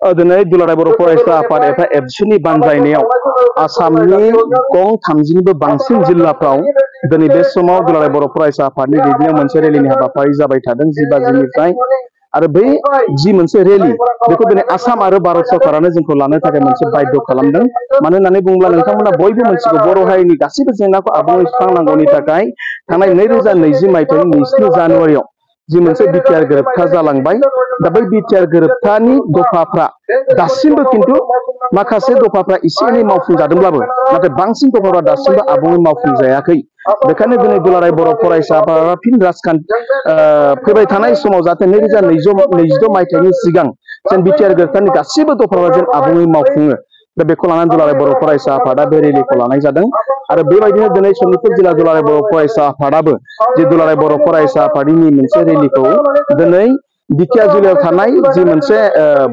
दिनै दुलाराय बर' फरायसा आफाद एफा एबसुनि बानजायनायाव आसामनि गं 30निबो बांसिन जिल्लाफ्राव दिनै बे समाव दुलाराय बर' फरायसा आफादनि दैदेननायाव मोनसे रेलिनि हाबाफारि जाबाय थादों 10 बाजिनिफ्राय आरो बै जि मोनसे रेलि बेखौ दिनै आसाम आरो भारत सरकारानो जोंखौ लानो थाखाय मोनसे बाध्य खालामदों। मानो होननानै बुङोब्ला नोंथांमोना बयबो मोनथिगौ बर' हारिनि गासैबो जेंनाखौ आबुङै सुस्रांनांगौनि थाखाय थांनाय 2020 मायथाइनि 9 जानुवारियाव जि मोनसे बिटिआर गोरोबथा जालांबाय दा बै बिटिआर गोरोबथानि दफाफ्रा दासिमबो खिन्थु माखासे दफाफ्रा एसे एनै मावफुंजादोंब्लाबो नाथाय बांसिन दफाफ्रा दासिमबो आबुङै मावफुंजायाखै। बेखायनो दिनै दुलाराय बर' फरायसा आफादआ फिन राजखान्थि फैबाय थानाय समाव जाहाथे 2022 मायथाइनि सिगां जेन बिटिआर गोरोबथानि गासिबो दफाफ्रा जेन आबुङै मावफुङो दा बेखौ लानानै दुलाराय बर' फरायसा आफादआ बे रेलिखौ लानाय जादों आरो बेबायदिनो दिनै सनितपुर जिल्ला दुलाराय बर' फरायसा आफादआबो जे दुलाराय बर' फरायसा आफादनि मोनसे रेलिखौ दिनै बिटिआर थानाय जि मोनसे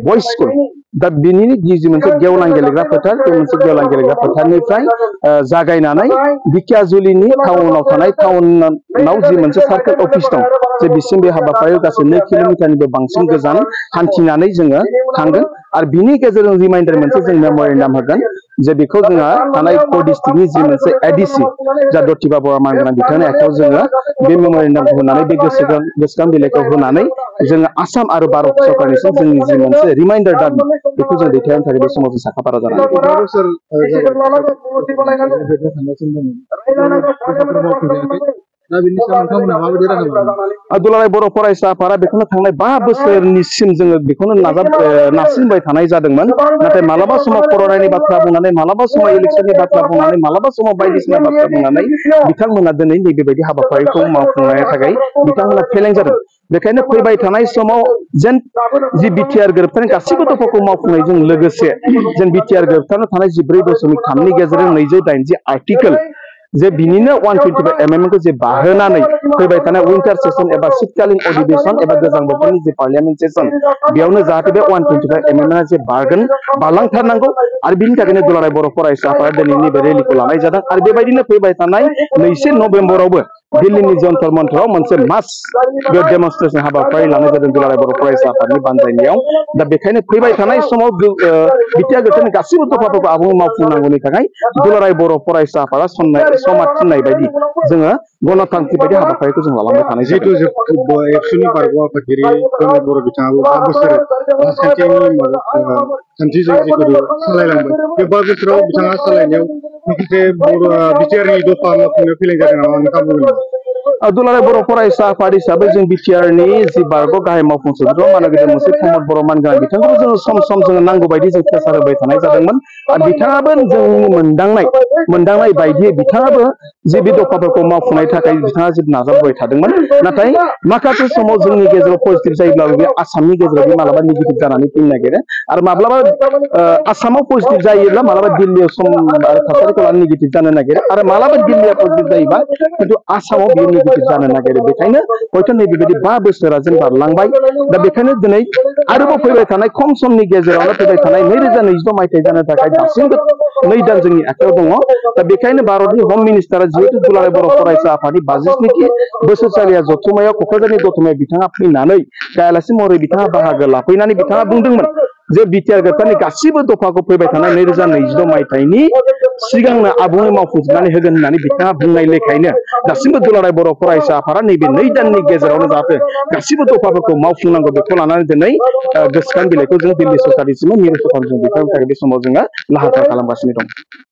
बयस स्कुल दा बिनि जि मोनसे गेवलां गेलेग्रा फोथार बे मोनसे गेवलां गेलेग्रा फोथारनिफ्राय जागायनानै बिटिआरनि टाउनाव थानाय टाउनाव जि मोनसे सार्केल अफिस दं जे बिसिम बे हाबाफारियाव गासै 2 किल'मिटारनिबो बांसिन गोजान हान्थिनानै जोङो थांगोन आरो बिनि गेजेरजों रिमाइन्डार मोनसे जों मेम'रेन्डाम होगोन जे बेखौ जोंहा थानाय 4 डिस्ट्रिक्टनि जि मोनसे एडिसि जा दतिबा बर' मानगोनां बिथांनि आखायाव जोङो बे मेम'रेन्डामखौ होनानै बे गोसोखां बिलाइखौ होनानै जोङो आसाम आरो भारत सरकारनिसिम जोंनि जि मोनसे रिमाइन्डार दाबि बेखौ जों दैथायनो थाखाय बे समाव जों साखाफारा जानानै दुलाराय बर' फरायसा आफादआ बेखौनो थांनाय 5 बोसोरनिसिम जोङो बेखौनो नारसिनबाय थानाय जादोंमोन नाथाय मालाबा समाव कर'नानि बाथ्रा बुंनानै मालाबा समाव इलेक्सननि बाथ्रा बुंनानै मालाबा समाव बायदिसिना बाथ्रा बुंनानै बिथांमोना दिनै नैबेबायदि हाबाफारिखौ मावफुंनो थाखाय बिथांमोना फेलें जादों। बेखायनो फैबाय थानाय समाव जेन जि बिटिआर गोरोबथानि गासैबो दफाखौ मावफुंनायजों लोगोसे जेन बिटिआर गोरोबथायाव थानाय 14.3 नि गेजेरजों 280 आर्टिकेल जे बिनिनो 125 एमेन्डमेन्टखौ जे बाहोनानै फैबाय थानाय विंटार सेसन एबा शीतकालीन अधिवेशन एबा गोजां बोथोरनि जे पार्लियामेन्ट सेसन बेयावनो जाहाथे बे 125 एमेन्डमेन्टआ जे बारलांथारनांगौ आरो बिनि थाखायनो दुलाराय बर' फरायसा आफादा दिनैनि बे रेलिखौ लानाय जादों आरो बेबायदिनो फैबाय थानाय 2 नभेम्बरावबो दिल्लीनि जन्तर मन्तराव मोनसे मास डेमनस्ट्रेसन हाबाफारि लानाय जादों दुलाराय बर' फरायसा आफादनि बानजायनायाव दा बेखायनो फैबाय थानाय समाव बिटिआर गोरोबथानि गासैबो दफाफोरखौ आबुङै मावफुंनांगौनि थाखाय दुलाराय बर' फरायसा आफादआ समाज थिननाय बायदि जोङो गणतान्त्रिक बायदि हाबाफारिखौ जों लालांबाय थानाय जिहेतु एबसुनि बारग' आफादगिरि प्रमद बर' बिथाङाबो 5 बोसोर खान्थिजों जिखुनु सालायलांबाय बे 5 बोसोराव बिथाङा सालायनायाव माखासे बिटिआरनि दफा मावफुंनो फेलें जादों नामा नोंथाङा बुंगोन? दुलाराय बर' फरायसा आफाद हिसाबै जों बिटिआरनि जि बारग' गाहाय मावफुं सोद्रोमा मानगोनां मोनसे प्रमद बर' मानगोनां बिथांखौ जोङो सम सम जोङो नांगौ बायदि जों प्रेसार होबाय थानाय जादोंमोन आरो बिथाङाबो जोंनि मोनदांनाय बायदियै बिथाङाबो जे बे दफाफोरखौ मावफुंनायनि थाखाय बिथाङा जे नाजाबोबाय थादोंमोन नाथाय माखासे समाव जोंनि गेजेराव पजिटिभ जायोब्लाबो बे आसामनि गेजेराव बे मालाबा नेगेटिभ जानानै फैनो नागिरो आरो माब्लाबा आसामाव पजिटिभ जायोब्ला मालाबा दिल्लीयाव सम आरो थासारिखौ लानानै नेगेटिभ जानो नागिरो आरो मालाबा दिल्लीया पजिटिभ जायोबा खिन्थु आसामाव बियो नेगेटिभ जानो नागिरो बेखायनो हयथ' नैबेबायदि 5 बोसोरा जों बारलांबाय दा बेखायनो दिनै आरोबाव फैबाय थानाय खम समनि गेजेरावनो फैबाय थानाय 2022 मायथाइ जानो थाखाय दासिमबो 2 दान जोंनि आखायाव दङ दा बेखायनो भारतनि हम मिनिस्टारा जिहेतु दुलाराय बर' फरायसा आफादनि 22 बोसोरसालिया जथुम्मायाव क'क्राझारनि दतमायाव बिथाङा फैनानै आलासि महरै बिथाङा बाहागो लाफैनानै बिथाङा बुंदोंमोन जे बिटिआर गोरोबथानि गासिबो दफाखौ फैबाय थानाय 2022 मायथाइनि सिगांनो आबुङै मावफुंजोबनानै होगोन होननानै बिथाङा बुंनाय लेखायैनो दासिमबो दुलाराय बर' फरायसा आफादा नैबे 2 दाननि गेजेरावनो जाहाथे गासिबो दफाफोरखौ मावफुंनांगौ बेखौ लानानै दिनै गोसोखां बिलाइखौ जों दिल्ली सरकारनिसिम मिरु सरकारजों दैथायहरनो थाखाय बे समाव जोङो लाहार फाहार खालामगासिनो दं।